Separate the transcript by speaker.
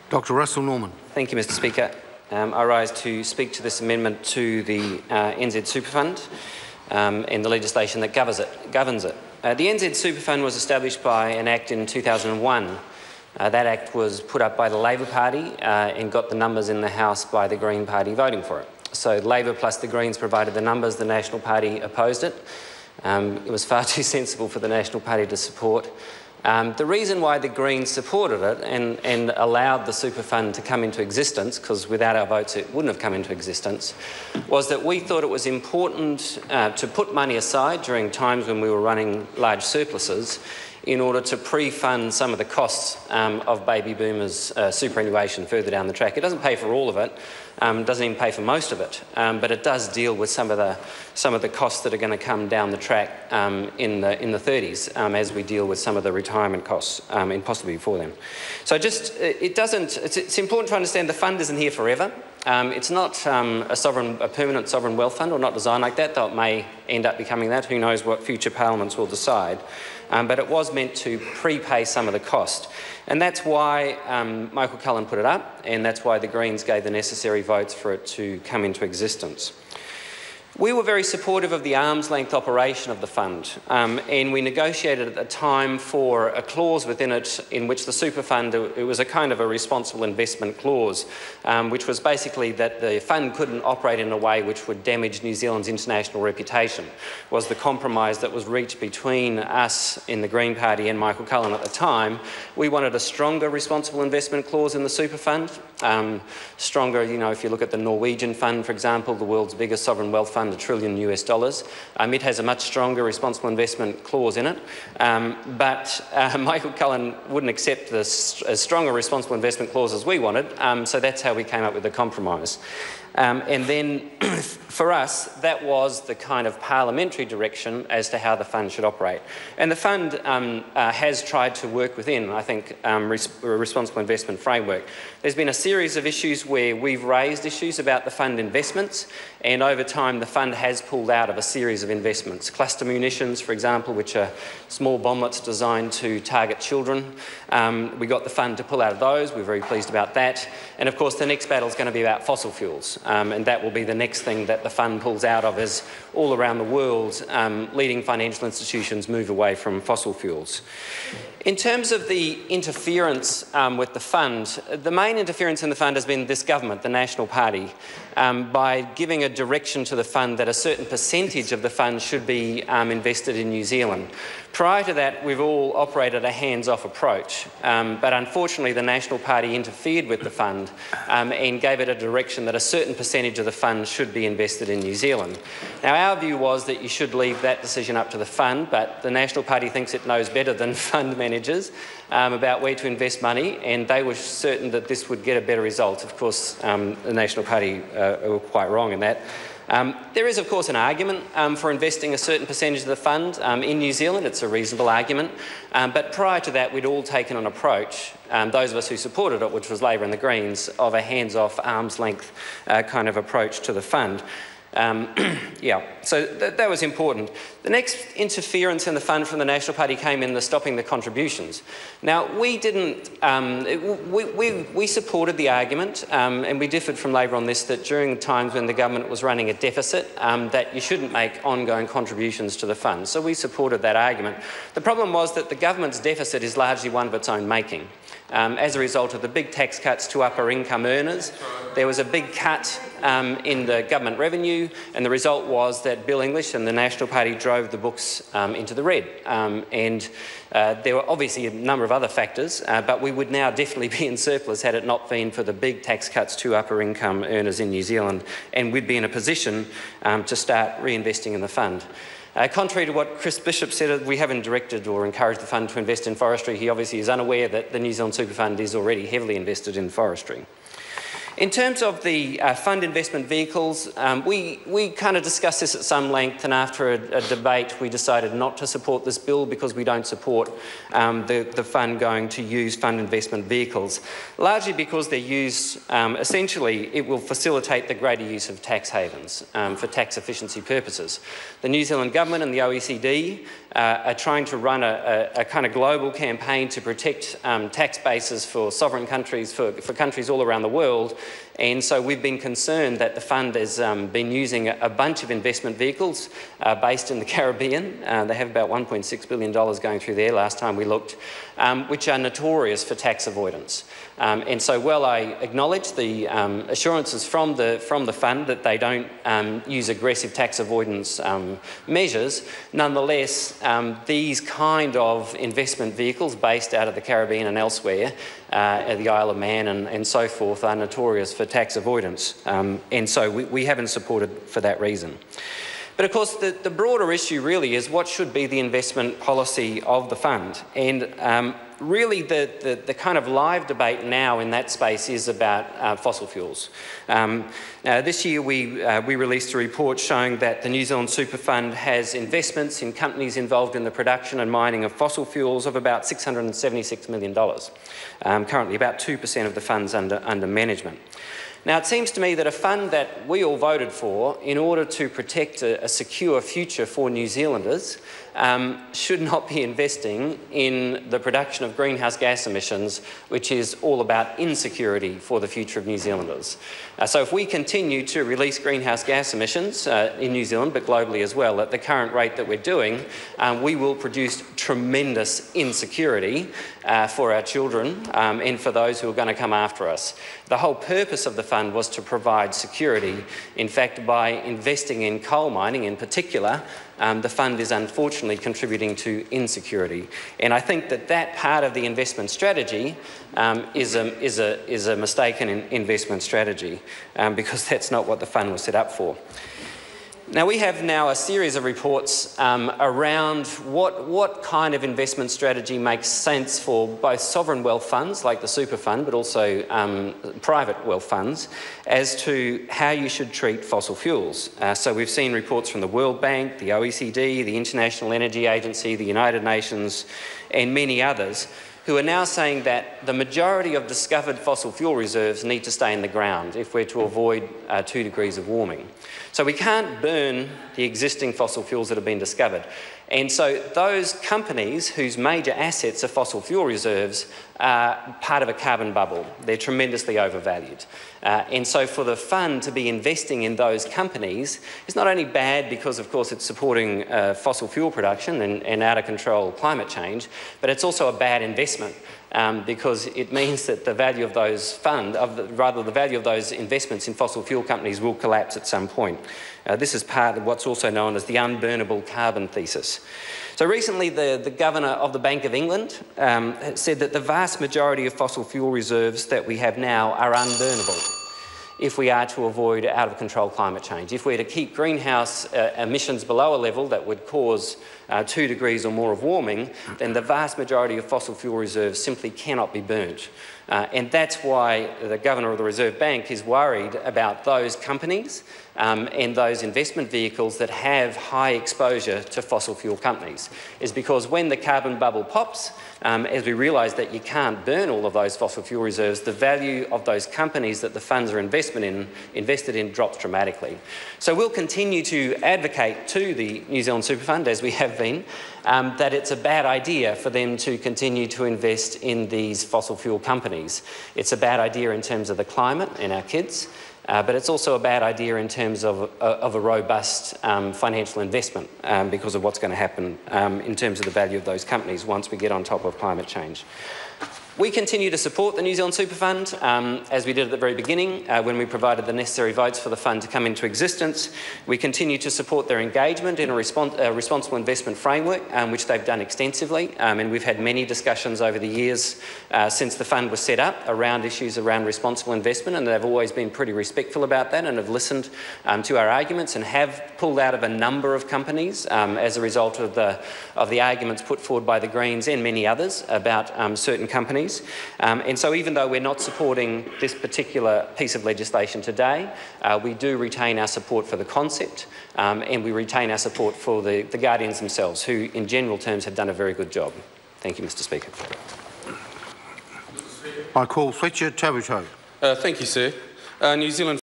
Speaker 1: Dr Russell Norman.
Speaker 2: Thank you, Mr Speaker. I rise to speak to this amendment to the NZ Super Fund and the legislation that governs it. The NZ Super Fund was established by an Act in 2001. That Act was put up by the Labor Party and got the numbers in the House by the Green Party voting for it. So Labor plus the Greens provided the numbers, the National Party opposed it. It was far too sensible for the National Party to support. The reason why the Greens supported it and allowed the Super Fund to come into existence, because without our votes it wouldn't have come into existence, was that we thought it was important to put money aside during times when we were running large surpluses in order to pre-fund some of the costs of baby boomers' superannuation further down the track. It doesn't pay for all of it, doesn't even pay for most of it, but it does deal with some of the costs that are going to come down the track in the 30s as we deal with some of the retirement costs and possibly before then. So it's important to understand the fund isn't here forever. It's not a permanent sovereign wealth fund, or not designed like that, though it may end up becoming that. Who knows what future parliaments will decide. But it was meant to prepay some of the cost. And that's why Michael Cullen put it up, and that's why the Greens gave the necessary votes for it to come into existence. We were very supportive of the arm's-length operation of the fund, and we negotiated at the time for a clause within it in which the super fund, it was a kind of a responsible investment clause, which was basically that the fund couldn't operate in a way which would damage New Zealand's international reputation, was the compromise that was reached between us in the Green Party and Michael Cullen at the time. We wanted a stronger responsible investment clause in the super fund, stronger, you know, if you look at the Norwegian fund, for example, the world's biggest sovereign wealth fund, $1 trillion US. It has a much stronger responsible investment clause in it, but Michael Cullen wouldn't accept as strong a responsible investment clause as we wanted, so that's how we came up with the compromise. And then for us, that was the kind of parliamentary direction as to how the fund should operate. And the fund has tried to work within, I think, a responsible investment framework. There's been a series of issues where we've raised issues about the fund investments, and over time the fund has pulled out of a series of investments. Cluster munitions, for example, which are small bomblets designed to target children. We got the fund to pull out of those. We're very pleased about that. And of course the next battle is going to be about fossil fuels. And that will be the next thing that the fund pulls out of, as all around the world leading financial institutions move away from fossil fuels. In terms of the interference with the fund, the main interference in the fund has been this government, the National Party, by giving a direction to the fund that a certain percentage of the fund should be invested in New Zealand. Prior to that, we've all operated a hands-off approach, but unfortunately the National Party interfered with the fund and gave it a direction that a certain percentage of the fund should be invested in New Zealand. Now, our view was that you should leave that decision up to the fund, but the National Party thinks it knows better than fund managers about where to invest money, and they were certain that this would get a better result. Of course, the National Party were quite wrong in that. There is, of course, an argument for investing a certain percentage of the fund in New Zealand. It's a reasonable argument. But prior to that, we'd all taken an approach, those of us who supported it, which was Labor and the Greens, of a hands-off, arm's-length kind of approach to the fund. So that was important. The next interference in the fund from the National Party came in the stopping the contributions. Now, we didn't, we supported the argument, and we differed from Labor on this, that during times when the government was running a deficit, that you shouldn't make ongoing contributions to the fund. So we supported that argument. The problem was that the government's deficit is largely one of its own making. As a result of the big tax cuts to upper income earners, there was a big cut in the government revenue, and the result was that Bill English and the National Party drove the books into the red. There were obviously a number of other factors, but we would now definitely be in surplus had it not been for the big tax cuts to upper income earners in New Zealand, and we'd be in a position to start reinvesting in the fund. Contrary to what Chris Bishop said, we haven't directed or encouraged the fund to invest in forestry. He obviously is unaware that the New Zealand Super Fund is already heavily invested in forestry. In terms of the fund investment vehicles, we kind of discussed this at some length, and after a debate we decided not to support this bill because we don't support the fund going to use fund investment vehicles, largely because they're used, essentially it will facilitate the greater use of tax havens for tax efficiency purposes. The New Zealand government and the OECD are trying to run a kind of global campaign to protect tax bases for sovereign countries, for countries all around the world. And so we've been concerned that the fund has been using a bunch of investment vehicles based in the Caribbean. They have about $1.6 billion going through there last time we looked, which are notorious for tax avoidance. And so while I acknowledge the assurances from the fund that they don't use aggressive tax avoidance measures, nonetheless, these kind of investment vehicles based out of the Caribbean and elsewhere, the Isle of Man and so forth, are notorious for tax avoidance. And so we haven't supported for that reason. But of course, the broader issue really is what should be the investment policy of the fund. And really the kind of live debate now in that space is about fossil fuels. This year we released a report showing that the New Zealand Super Fund has investments in companies involved in the production and mining of fossil fuels of about $676 million. Currently about 2% of the funds under management. Now, it seems to me that a fund that we all voted for in order to protect a secure future for New Zealanders should not be investing in the production of greenhouse gas emissions, which is all about insecurity for the future of New Zealanders. So if we continue to release greenhouse gas emissions in New Zealand, but globally as well, at the current rate that we're doing, we will produce tremendous insecurity for our children and for those who are going to come after us. The whole purpose of the fund was to provide security. In fact, by investing in coal mining in particular, the fund is unfortunately contributing to insecurity. And I think that part of the investment strategy is a mistaken investment strategy because that's not what the fund was set up for. Now, we have now a series of reports around what kind of investment strategy makes sense for both sovereign wealth funds like the Super Fund, but also private wealth funds, as to how you should treat fossil fuels. So we've seen reports from the World Bank, the OECD, the International Energy Agency, the United Nations, and many others, who are now saying that the majority of discovered fossil fuel reserves need to stay in the ground if we're to avoid 2 degrees of warming. So we can't burn the existing fossil fuels that have been discovered. And so those companies whose major assets are fossil fuel reserves are part of a carbon bubble. They're tremendously overvalued. And so for the fund to be investing in those companies is not only bad because, of course, it's supporting fossil fuel production and out-of-control climate change, but it's also a bad investment because it means that the value of those the value of those investments in fossil fuel companies will collapse at some point. This is part of what's also known as the unburnable carbon thesis. So recently the Governor of the Bank of England said that the vast majority of fossil fuel reserves that we have now are unburnable if we are to avoid out-of-control climate change. If we're to keep greenhouse emissions below a level that would cause 2 degrees or more of warming, then the vast majority of fossil fuel reserves simply cannot be burnt. And that's why the Governor of the Reserve Bank is worried about those companies and those investment vehicles that have high exposure to fossil fuel companies. Is because when the carbon bubble pops, as we realise that you can't burn all of those fossil fuel reserves, the value of those companies that the funds are invested in drops dramatically. So we'll continue to advocate to the New Zealand Super Fund, as we have been, that it's a bad idea for them to continue to invest in these fossil fuel companies. It's a bad idea in terms of the climate and our kids, but it's also a bad idea in terms of a robust financial investment because of what's going to happen in terms of the value of those companies once we get on top of climate change. We continue to support the New Zealand Super Fund, as we did at the very beginning when we provided the necessary votes for the fund to come into existence. We continue to support their engagement in a responsible investment framework, which they've done extensively, and we've had many discussions over the years since the fund was set up around issues around responsible investment, and they've always been pretty respectful about that and have listened to our arguments and have pulled out of a number of companies as a result of the arguments put forward by the Greens and many others about certain companies. families. And so even though we're not supporting this particular piece of legislation today, we do retain our support for the concept, and we retain our support for the guardians themselves, who in general terms have done a very good job. Thank you, Mr Speaker.
Speaker 1: I call Fletcher Tabuto.
Speaker 3: Thank you, sir. New Zealand